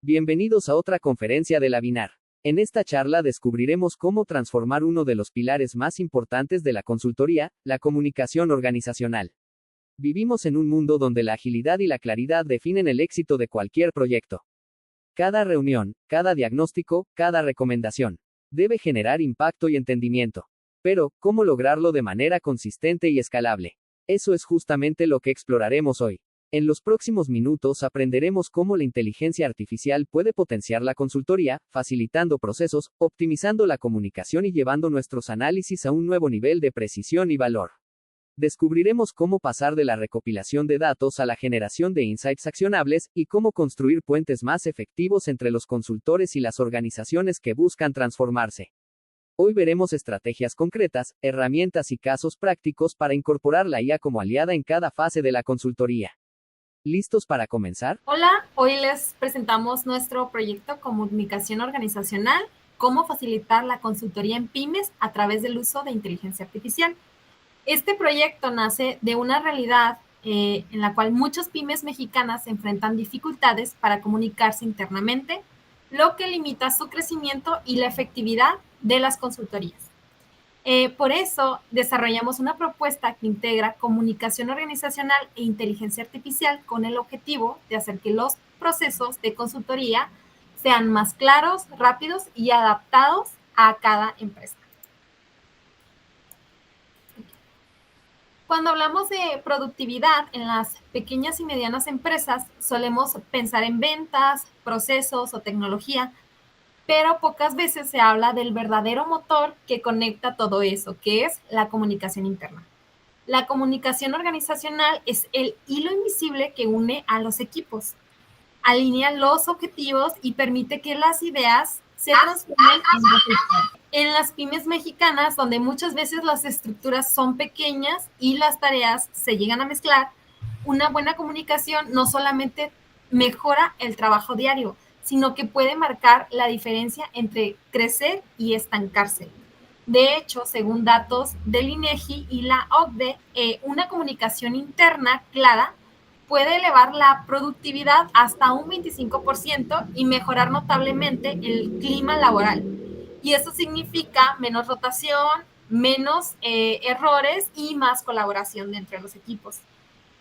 Bienvenidos a otra conferencia de la BINAR. En esta charla descubriremos cómo transformar uno de los pilares más importantes de la consultoría, la comunicación organizacional. Vivimos en un mundo donde la agilidad y la claridad definen el éxito de cualquier proyecto. Cada reunión, cada diagnóstico, cada recomendación debe generar impacto y entendimiento. Pero, ¿cómo lograrlo de manera consistente y escalable? Eso es justamente lo que exploraremos hoy. En los próximos minutos aprenderemos cómo la inteligencia artificial puede potenciar la consultoría, facilitando procesos, optimizando la comunicación y llevando nuestros análisis a un nuevo nivel de precisión y valor. Descubriremos cómo pasar de la recopilación de datos a la generación de insights accionables y cómo construir puentes más efectivos entre los consultores y las organizaciones que buscan transformarse. Hoy veremos estrategias concretas, herramientas y casos prácticos para incorporar la IA como aliada en cada fase de la consultoría. ¿Listos para comenzar? Hola, hoy les presentamos nuestro proyecto Comunicación Organizacional, cómo facilitar la consultoría en pymes a través del uso de inteligencia artificial. Este proyecto nace de una realidad en la cual muchas pymes mexicanas enfrentan dificultades para comunicarse internamente, lo que limita su crecimiento y la efectividad de las consultorías. Por eso desarrollamos una propuesta que integra comunicación organizacional e inteligencia artificial con el objetivo de hacer que los procesos de consultoría sean más claros, rápidos y adaptados a cada empresa. Cuando hablamos de productividad en las pequeñas y medianas empresas, solemos pensar en ventas, procesos o tecnología, pero pocas veces se habla del verdadero motor que conecta todo eso, que es la comunicación interna. La comunicación organizacional es el hilo invisible que une a los equipos, alinea los objetivos y permite que las ideas se transformen en resultados. En las pymes mexicanas, donde muchas veces las estructuras son pequeñas y las tareas se llegan a mezclar, una buena comunicación no solamente mejora el trabajo diario, sino que puede marcar la diferencia entre crecer y estancarse. De hecho, según datos del INEGI y la OCDE, una comunicación interna clara puede elevar la productividad hasta un 25% y mejorar notablemente el clima laboral. Y eso significa menos rotación, menos errores y más colaboración entre los equipos.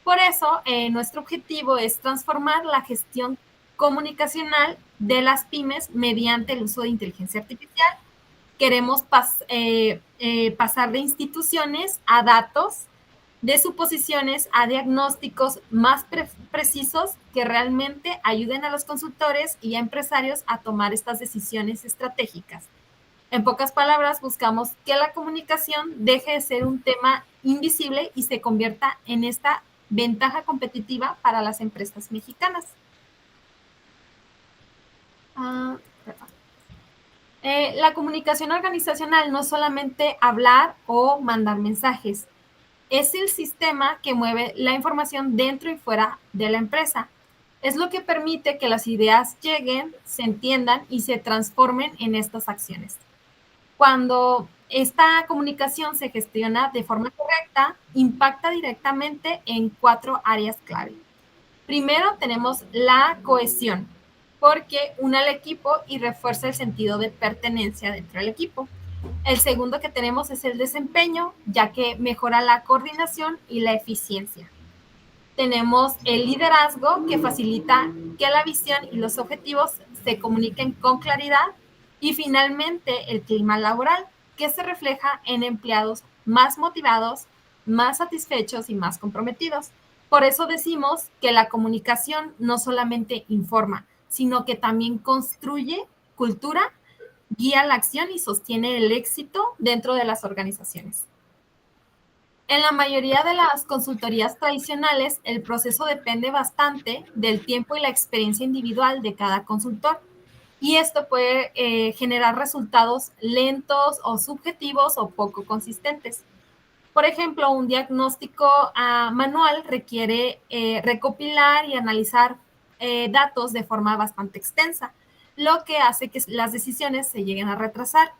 Por eso, nuestro objetivo es transformar la gestión comunicacional de las pymes mediante el uso de inteligencia artificial. Queremos pasar de instituciones a datos, de suposiciones a diagnósticos más precisos que realmente ayuden a los consultores y a empresarios a tomar estas decisiones estratégicas. En pocas palabras, buscamos que la comunicación deje de ser un tema invisible y se convierta en esta ventaja competitiva para las empresas mexicanas. La comunicación organizacional no es solamente hablar o mandar mensajes, es el sistema que mueve la información dentro y fuera de la empresa. Es lo que permite que las ideas lleguen, se entiendan y se transformen en estas acciones. Cuando esta comunicación se gestiona de forma correcta, impacta directamente en 4 áreas clave. Primero tenemos la cohesión, porque une al equipo y refuerza el sentido de pertenencia dentro del equipo. El segundo que tenemos es el desempeño, ya que mejora la coordinación y la eficiencia. Tenemos el liderazgo, que facilita que la visión y los objetivos se comuniquen con claridad. Y finalmente, el clima laboral, que se refleja en empleados más motivados, más satisfechos y más comprometidos. Por eso decimos que la comunicación no solamente informa, sino que también construye cultura, guía la acción y sostiene el éxito dentro de las organizaciones. En la mayoría de las consultorías tradicionales, el proceso depende bastante del tiempo y la experiencia individual de cada consultor. Y esto puede generar resultados lentos o subjetivos o poco consistentes. Por ejemplo, un diagnóstico manual requiere recopilar y analizar datos de forma bastante extensa, lo que hace que las decisiones se lleguen a retrasar.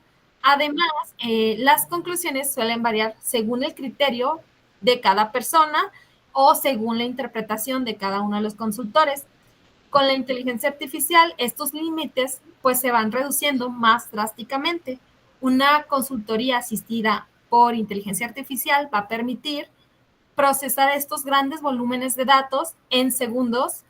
Además, las conclusiones suelen variar según el criterio de cada persona o según la interpretación de cada uno de los consultores. Con la inteligencia artificial, estos límites pues se van reduciendo más drásticamente. Una consultoría asistida por inteligencia artificial va a permitir procesar estos grandes volúmenes de datos en segundos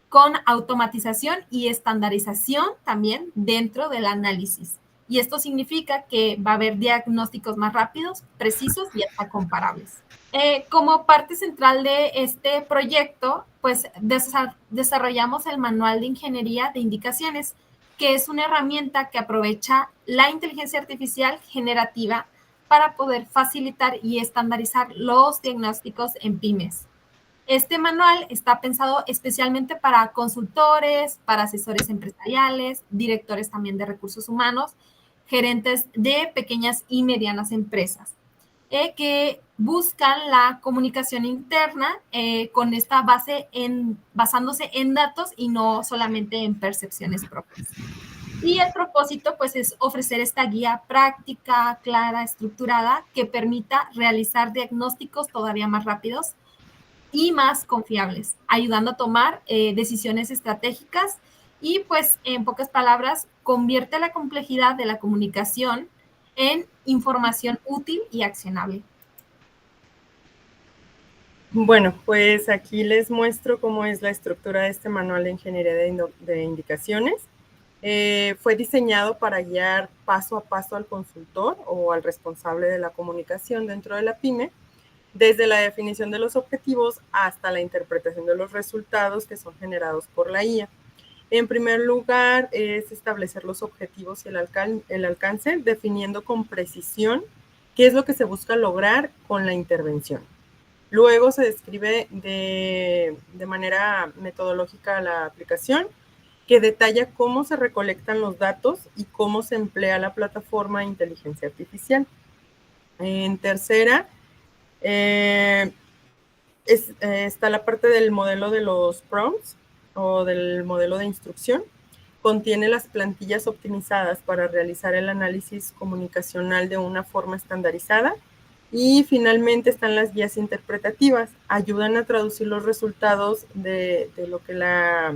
con automatización y estandarización también dentro del análisis. Y esto significa que va a haber diagnósticos más rápidos, precisos y hasta comparables. Como parte central de este proyecto, pues desarrollamos el Manual de Ingeniería de Indicaciones, que es una herramienta que aprovecha la inteligencia artificial generativa para poder facilitar y estandarizar los diagnósticos en pymes. Este manual está pensado especialmente para consultores, para asesores empresariales, directores también de recursos humanos, gerentes de pequeñas y medianas empresas, que buscan la comunicación interna con esta basándose en datos y no solamente en percepciones propias. Y el propósito, pues, es ofrecer esta guía práctica, clara, estructurada, que permita realizar diagnósticos todavía más rápidos y más confiables, ayudando a tomar decisiones estratégicas y, pues, en pocas palabras, convierte la complejidad de la comunicación en información útil y accionable. Bueno, pues aquí les muestro cómo es la estructura de este manual de ingeniería de indicaciones. Fue diseñado para guiar paso a paso al consultor o al responsable de la comunicación dentro de la pyme, desde la definición de los objetivos hasta la interpretación de los resultados que son generados por la IA. En primer lugar, es establecer los objetivos y el alcance, definiendo con precisión qué es lo que se busca lograr con la intervención. Luego se describe de manera metodológica la aplicación, que detalla cómo se recolectan los datos y cómo se emplea la plataforma de inteligencia artificial. En tercera, está la parte del modelo de los prompts o del modelo de instrucción. Contiene las plantillas optimizadas para realizar el análisis comunicacional de una forma estandarizada. Y finalmente están las guías interpretativas. Ayudan a traducir los resultados de lo que la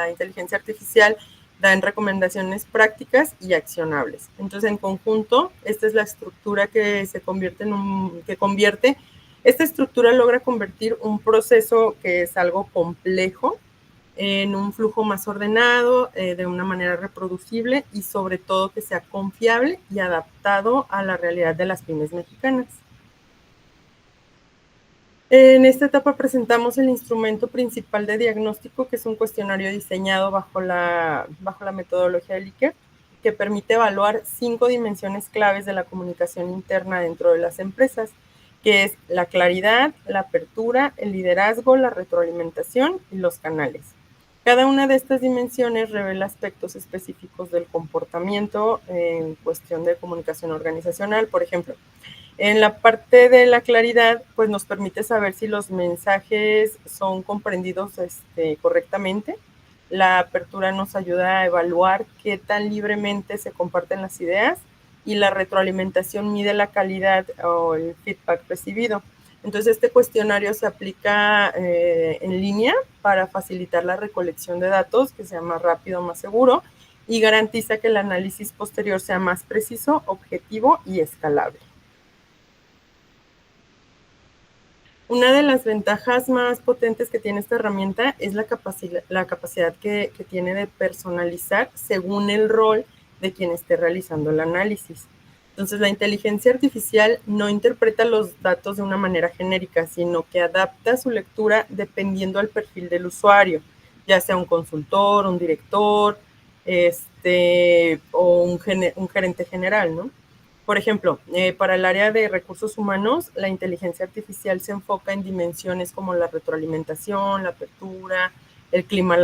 inteligencia artificial da en recomendaciones prácticas y accionables. Entonces, en conjunto, esta es la estructura que esta estructura logra convertir un proceso que es algo complejo en un flujo más ordenado, de una manera reproducible y sobre todo que sea confiable y adaptado a la realidad de las pymes mexicanas. En esta etapa presentamos el instrumento principal de diagnóstico, que es un cuestionario diseñado bajo la metodología de Likert, que permite evaluar 5 dimensiones claves de la comunicación interna dentro de las empresas, que es la claridad, la apertura, el liderazgo, la retroalimentación y los canales. Cada una de estas dimensiones revela aspectos específicos del comportamiento en cuestión de comunicación organizacional. Por ejemplo, en la parte de la claridad, pues nos permite saber si los mensajes son comprendidos correctamente. La apertura nos ayuda a evaluar qué tan libremente se comparten las ideas y la retroalimentación mide la calidad o el feedback recibido. Entonces, este cuestionario se aplica en línea para facilitar la recolección de datos, que sea más rápido, más seguro, y garantiza que el análisis posterior sea más preciso, objetivo y escalable. Una de las ventajas más potentes que tiene esta herramienta es la capacidad que tiene de personalizar según el rol de quien esté realizando el análisis. Entonces, la inteligencia artificial no interpreta los datos de una manera genérica, sino que adapta su lectura dependiendo del perfil del usuario, ya sea un consultor, un director, o un gerente general, ¿no? Por ejemplo, para el área de recursos humanos, la inteligencia artificial se enfoca en dimensiones como la retroalimentación, la apertura, el clima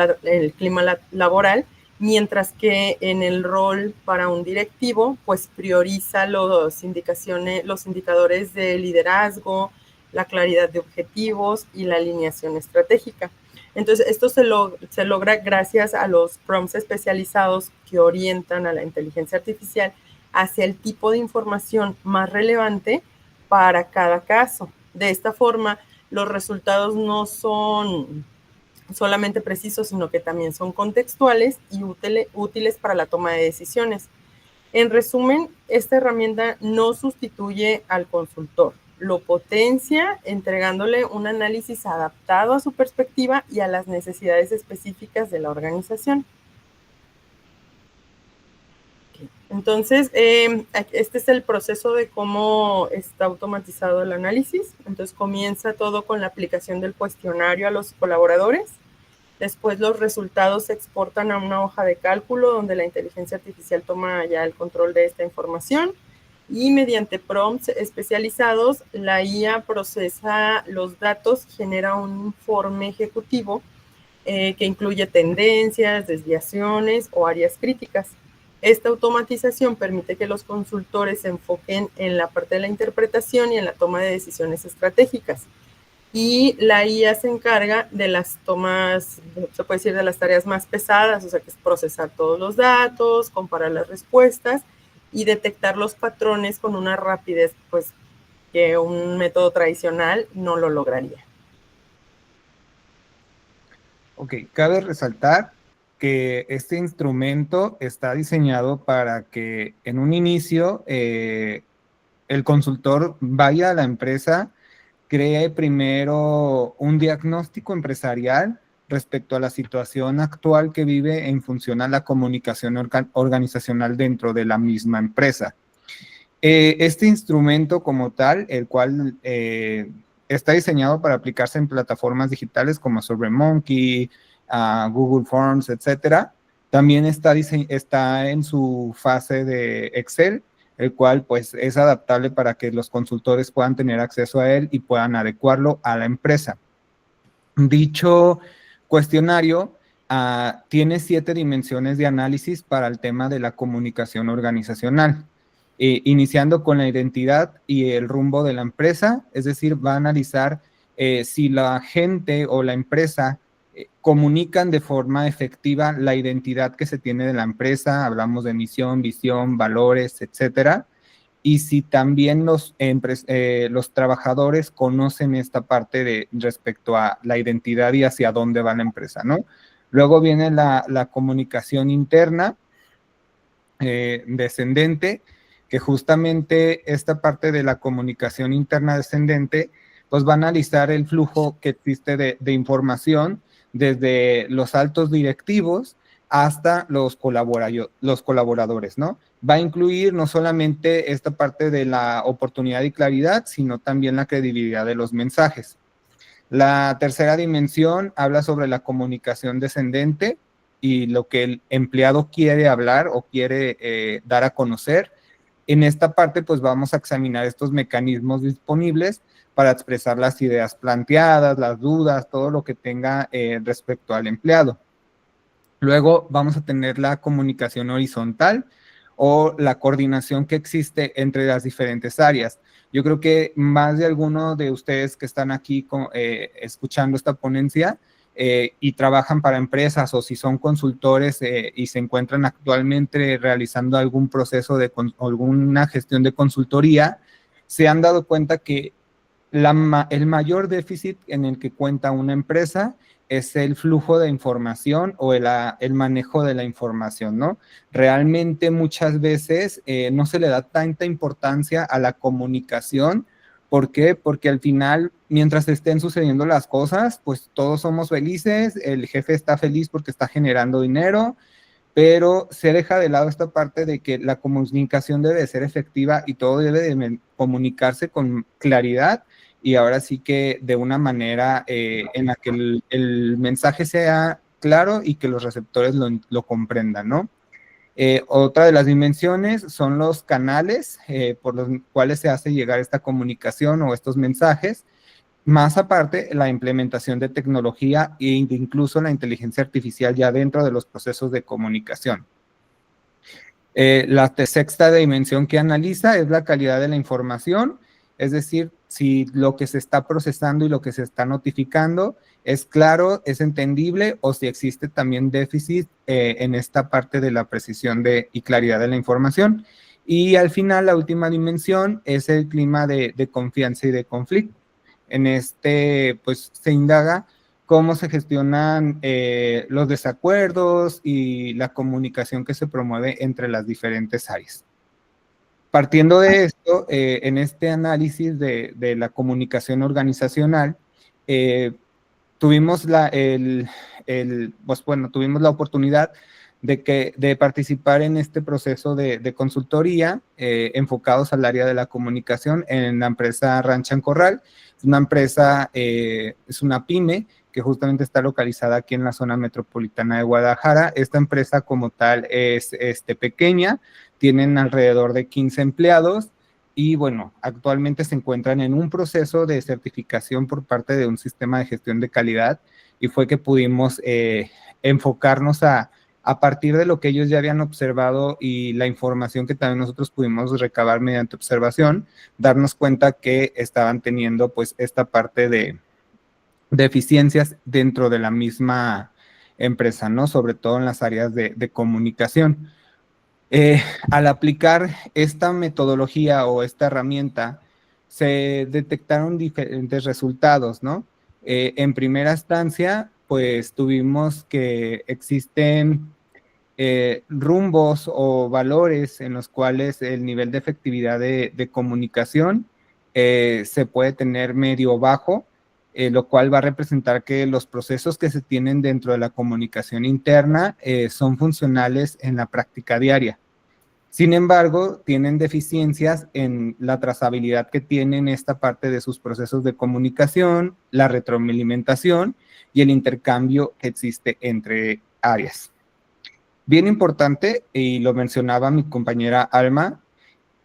laboral, mientras que en el rol para un directivo, pues prioriza los indicadores de liderazgo, la claridad de objetivos y la alineación estratégica. Entonces, esto se logra gracias a los prompts especializados que orientan a la inteligencia artificial hacia el tipo de información más relevante para cada caso. De esta forma, los resultados no son solamente precisos, sino que también son contextuales y útiles para la toma de decisiones. En resumen, esta herramienta no sustituye al consultor, lo potencia entregándole un análisis adaptado a su perspectiva y a las necesidades específicas de la organización. Entonces, este es el proceso de cómo está automatizado el análisis. Entonces, comienza todo con la aplicación del cuestionario a los colaboradores. Después los resultados se exportan a una hoja de cálculo donde la inteligencia artificial toma ya el control de esta información y mediante prompts especializados, la IA procesa los datos, genera un informe ejecutivo que incluye tendencias, desviaciones o áreas críticas. Esta automatización permite que los consultores se enfoquen en la parte de la interpretación y en la toma de decisiones estratégicas. Y la IA se encarga de las tomas, se puede decir, de las tareas más pesadas, o sea, que es procesar todos los datos, comparar las respuestas y detectar los patrones con una rapidez, pues, que un método tradicional no lo lograría. Ok, cabe resaltar que este instrumento está diseñado para que en un inicio el consultor vaya a la empresa, cree primero un diagnóstico empresarial respecto a la situación actual que vive en función a la comunicación organizacional dentro de la misma empresa. Este instrumento como tal, el cual está diseñado para aplicarse en plataformas digitales como SurveyMonkey, Google Forms, etcétera, también está en su fase de Excel, el cual pues es adaptable para que los consultores puedan tener acceso a él y puedan adecuarlo a la empresa. Dicho cuestionario tiene 7 dimensiones de análisis para el tema de la comunicación organizacional, iniciando con la identidad y el rumbo de la empresa, es decir, va a analizar si la gente o la empresa comunican de forma efectiva la identidad que se tiene de la empresa, hablamos de misión, visión, valores, etcétera, y si también los trabajadores conocen esta parte de respecto a la identidad y hacia dónde va la empresa, ¿no? Luego viene la comunicación interna descendente, que justamente esta parte de la comunicación interna descendente, pues va a analizar el flujo que existe de información desde los altos directivos hasta los colaboradores, ¿no? Va a incluir no solamente esta parte de la oportunidad y claridad, sino también la credibilidad de los mensajes. La tercera dimensión habla sobre la comunicación descendente y lo que el empleado quiere hablar o quiere dar a conocer. En esta parte, pues vamos a examinar estos mecanismos disponibles para expresar las ideas planteadas, las dudas, todo lo que tenga respecto al empleado. Luego vamos a tener la comunicación horizontal o la coordinación que existe entre las diferentes áreas. Yo creo que más de alguno de ustedes que están aquí escuchando esta ponencia y trabajan para empresas o si son consultores y se encuentran actualmente realizando algún proceso de alguna gestión de consultoría, se han dado cuenta que el mayor déficit en el que cuenta una empresa es el flujo de información o el manejo de la información, ¿no? Realmente muchas veces no se le da tanta importancia a la comunicación. ¿Por qué? Porque al final, mientras estén sucediendo las cosas, pues todos somos felices, el jefe está feliz porque está generando dinero, pero se deja de lado esta parte de que la comunicación debe de ser efectiva y todo debe de comunicarse con claridad y ahora sí que de una manera en la que el mensaje sea claro y que los receptores lo comprendan, ¿no? Otra de las dimensiones son los canales por los cuales se hace llegar esta comunicación o estos mensajes, más aparte la implementación de tecnología e incluso la inteligencia artificial ya dentro de los procesos de comunicación. La sexta dimensión que analiza es la calidad de la información, es decir, si lo que se está procesando y lo que se está notificando es claro, es entendible o si existe también déficit en esta parte de la precisión y claridad de la información. Y al final, la última dimensión es el clima de confianza y de conflicto. En este, pues, se indaga cómo se gestionan los desacuerdos y la comunicación que se promueve entre las diferentes áreas. Partiendo de esto, en este análisis de la comunicación organizacional, tuvimos tuvimos la oportunidad de participar en este proceso de consultoría enfocados al área de la comunicación en la empresa Ranchan Corral. Es una empresa, es una pyme que justamente está localizada aquí en la zona metropolitana de Guadalajara. Esta empresa como tal es pequeña, tienen alrededor de 15 empleados y bueno, actualmente se encuentran en un proceso de certificación por parte de un sistema de gestión de calidad y fue que pudimos enfocarnos a partir de lo que ellos ya habían observado y la información que también nosotros pudimos recabar mediante observación, darnos cuenta que estaban teniendo pues esta parte de eficiencias dentro de la misma empresa, ¿no? Sobre todo en las áreas de comunicación. Al aplicar esta metodología o esta herramienta, se detectaron diferentes resultados, ¿no? En primera instancia, pues tuvimos que existen rumbos o valores en los cuales el nivel de efectividad de comunicación se puede tener medio bajo, lo cual va a representar que los procesos que se tienen dentro de la comunicación interna son funcionales en la práctica diaria. Sin embargo, tienen deficiencias en la trazabilidad que tienen esta parte de sus procesos de comunicación, la retroalimentación y el intercambio que existe entre áreas. Bien importante, y lo mencionaba mi compañera Alma,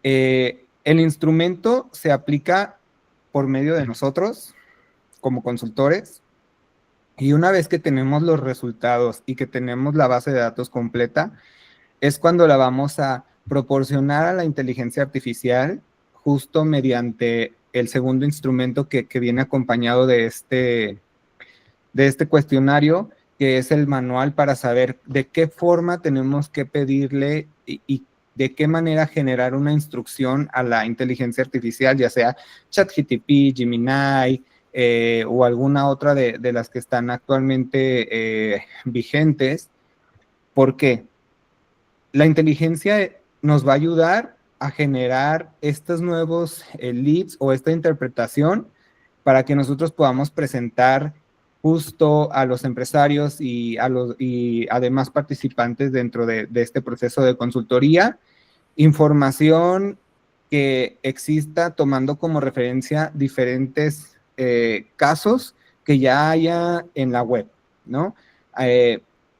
el instrumento se aplica por medio de nosotros como consultores y una vez que tenemos los resultados y que tenemos la base de datos completa, es cuando la vamos a proporcionar a la inteligencia artificial justo mediante el segundo instrumento que viene acompañado de este cuestionario, que es el manual para saber de qué forma tenemos que pedirle y de qué manera generar una instrucción a la inteligencia artificial, ya sea ChatGPT, Gemini o alguna otra de las que están actualmente vigentes. ¿Por qué? La inteligencia nos va a ayudar a generar estos nuevos leads o esta interpretación para que nosotros podamos presentar justo a los empresarios y además participantes dentro de este proceso de consultoría, información que exista tomando como referencia diferentes casos que ya haya en la web, ¿no?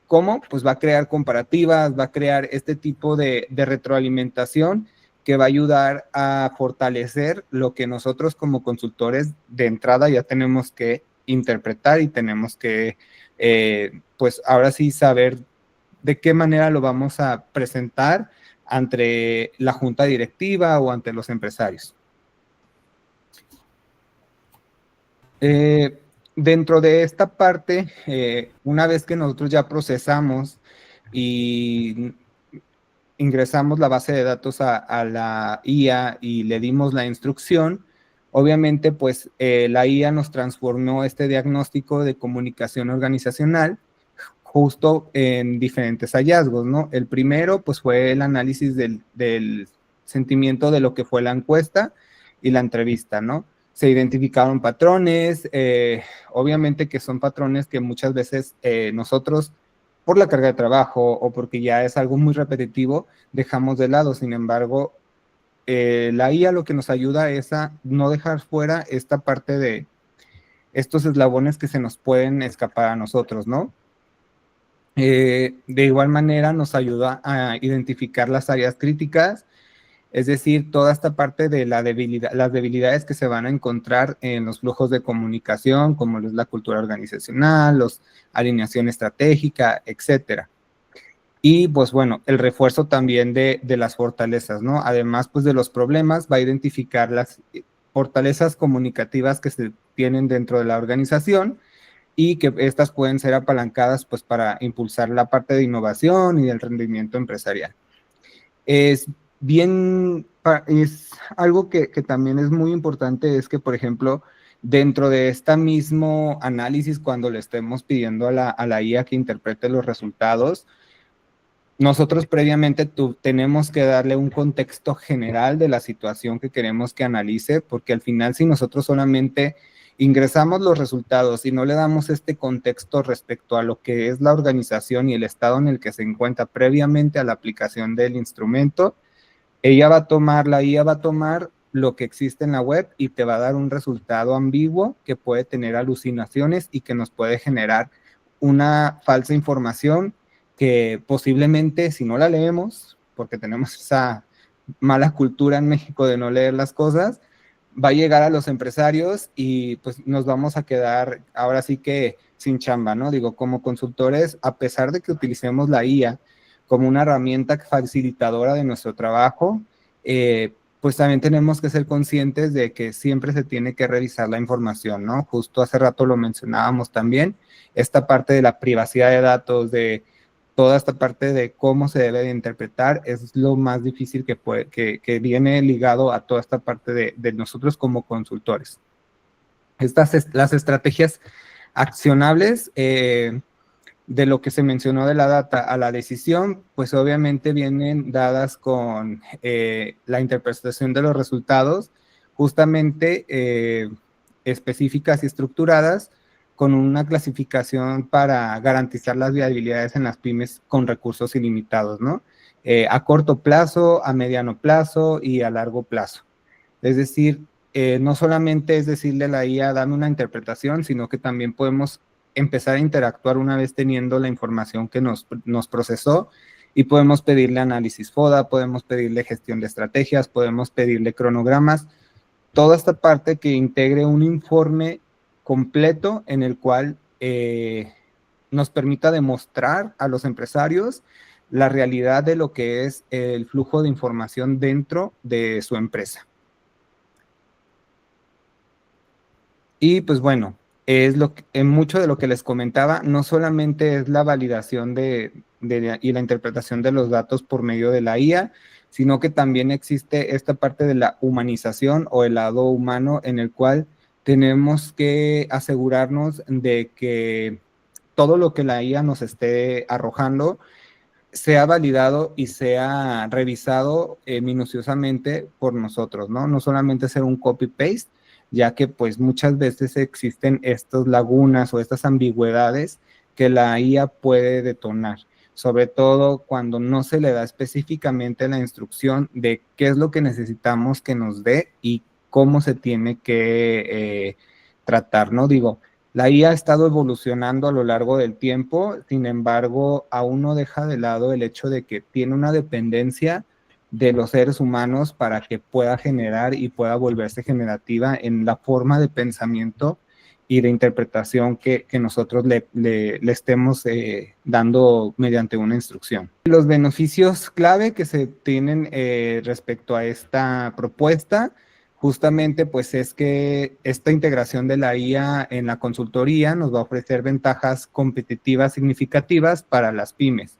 ¿Cómo? Pues va a crear comparativas, va a crear este tipo de retroalimentación que va a ayudar a fortalecer lo que nosotros como consultores de entrada ya tenemos que interpretar y tenemos que, pues ahora sí, saber de qué manera lo vamos a presentar ante la junta directiva o ante los empresarios. Dentro de esta parte, una vez que nosotros ya procesamos y ingresamos la base de datos a la IA y le dimos la instrucción, obviamente pues la IA nos transformó este diagnóstico de comunicación organizacional justo en diferentes hallazgos, ¿no? El primero pues fue el análisis del sentimiento de lo que fue la encuesta y la entrevista, ¿no? Se identificaron patrones, obviamente que son patrones que muchas veces nosotros, por la carga de trabajo o porque ya es algo muy repetitivo, dejamos de lado. Sin embargo, la IA lo que nos ayuda es a no dejar fuera esta parte de estos eslabones que se nos pueden escapar a nosotros, ¿no? De igual manera nos ayuda a identificar las áreas críticas, es decir, toda esta parte de las debilidades que se van a encontrar en los flujos de comunicación, como es la cultura organizacional, la alineación estratégica, etcétera. Y pues bueno, el refuerzo también de las fortalezas, ¿no? Además pues de los problemas, va a identificar las fortalezas comunicativas que se tienen dentro de la organización y que estas pueden ser apalancadas pues para impulsar la parte de innovación y del rendimiento empresarial. Es algo que también es muy importante, es que, por ejemplo, dentro de este mismo análisis, cuando le estemos pidiendo a la IA que interprete los resultados, nosotros previamente tenemos que darle un contexto general de la situación que queremos que analice, porque al final si nosotros solamente ingresamos los resultados y no le damos este contexto respecto a lo que es la organización y el estado en el que se encuentra previamente a la aplicación del instrumento, la IA va a tomar lo que existe en la web y te va a dar un resultado ambiguo que puede tener alucinaciones y que nos puede generar una falsa información que posiblemente, si no la leemos, porque tenemos esa mala cultura en México de no leer las cosas, va a llegar a los empresarios y pues nos vamos a quedar ahora sí que sin chamba, ¿no? Digo, como consultores, a pesar de que utilicemos la IA como una herramienta facilitadora de nuestro trabajo, pues también tenemos que ser conscientes de que siempre se tiene que revisar la información, ¿no? Justo hace rato lo mencionábamos también, esta parte de la privacidad de datos, de toda esta parte de cómo se debe de interpretar, es lo más difícil que viene ligado a toda esta parte de nosotros como consultores. Las estrategias accionables de lo que se mencionó de la data a la decisión, pues obviamente vienen dadas con la interpretación de los resultados, justamente específicas y estructuradas, con una clasificación para garantizar las viabilidades en las pymes con recursos ilimitados, ¿no? A corto plazo, a mediano plazo y a largo plazo. Es decir, no solamente es decirle a la IA, dame una interpretación, sino que también podemos empezar a interactuar una vez teniendo la información que nos procesó y podemos pedirle análisis FODA, podemos pedirle gestión de estrategias, podemos pedirle cronogramas, toda esta parte que integre un informe completo en el cual nos permita demostrar a los empresarios la realidad de lo que es el flujo de información dentro de su empresa. Y pues bueno, mucho de lo que les comentaba, no solamente es la validación y la interpretación de los datos por medio de la IA, sino que también existe esta parte de la humanización o el lado humano en el cual tenemos que asegurarnos de que todo lo que la IA nos esté arrojando sea validado y sea revisado minuciosamente por nosotros, ¿no? No solamente ser un copy-paste, ya que pues muchas veces existen estas lagunas o estas ambigüedades que la IA puede detonar, sobre todo cuando no se le da específicamente la instrucción de qué es lo que necesitamos que nos dé y cómo se tiene que tratar, ¿no? Digo, la IA ha estado evolucionando a lo largo del tiempo, sin embargo, aún no deja de lado el hecho de que tiene una dependencia de los seres humanos para que pueda generar y pueda volverse generativa en la forma de pensamiento y de interpretación que nosotros le estemos dando mediante una instrucción. Los beneficios clave que se tienen respecto a esta propuesta, justamente pues es que esta integración de la IA en la consultoría nos va a ofrecer ventajas competitivas significativas para las pymes.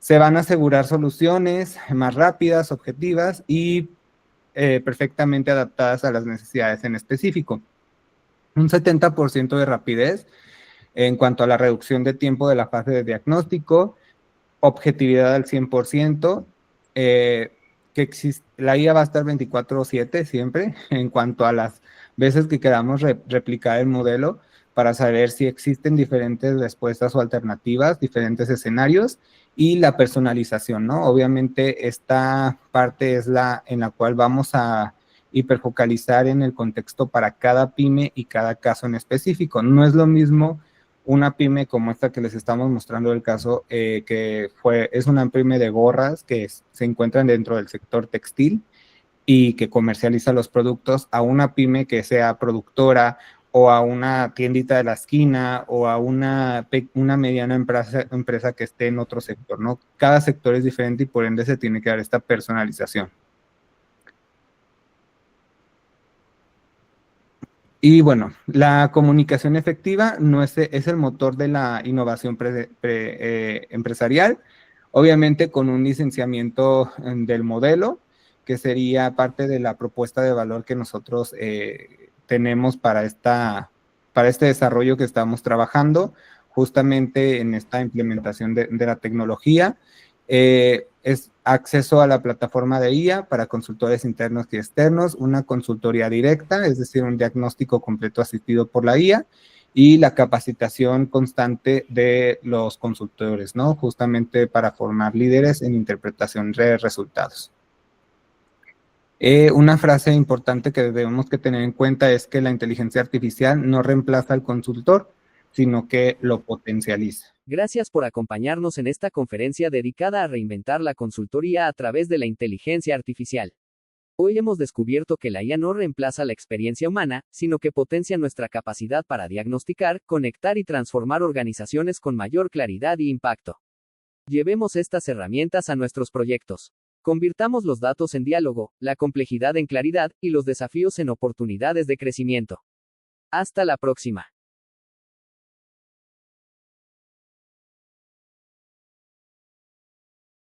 Se van a asegurar soluciones más rápidas, objetivas y perfectamente adaptadas a las necesidades en específico. Un 70% de rapidez en cuanto a la reducción de tiempo de la fase de diagnóstico, objetividad al 100%, la IA va a estar 24/7 siempre en cuanto a las veces que queramos replicar el modelo para saber si existen diferentes respuestas o alternativas, diferentes escenarios y la personalización, ¿no? Obviamente esta parte es la en la cual vamos a hiperfocalizar en el contexto para cada pyme y cada caso en específico. No es lo mismo una pyme como esta que les estamos mostrando el caso, que es una pyme de gorras que se encuentran dentro del sector textil y que comercializa los productos, a una pyme que sea productora o a una tiendita de la esquina o a una mediana empresa que esté en otro sector, ¿no? Cada sector es diferente y por ende se tiene que dar esta personalización. Y bueno, la comunicación efectiva no es el motor de la innovación empresarial, obviamente con un licenciamiento del modelo, que sería parte de la propuesta de valor que nosotros tenemos para este desarrollo que estamos trabajando, justamente en esta implementación de la tecnología. Es acceso a la plataforma de IA para consultores internos y externos, una consultoría directa, es decir, un diagnóstico completo asistido por la IA, y la capacitación constante de los consultores, ¿no? Justamente para formar líderes en interpretación de resultados. Una frase importante que debemos que tener en cuenta es que la inteligencia artificial no reemplaza al consultor, sino que lo potencializa. Gracias por acompañarnos en esta conferencia dedicada a reinventar la consultoría a través de la inteligencia artificial. Hoy hemos descubierto que la IA no reemplaza la experiencia humana, sino que potencia nuestra capacidad para diagnosticar, conectar y transformar organizaciones con mayor claridad y impacto. Llevemos estas herramientas a nuestros proyectos. Convirtamos los datos en diálogo, la complejidad en claridad, y los desafíos en oportunidades de crecimiento. Hasta la próxima.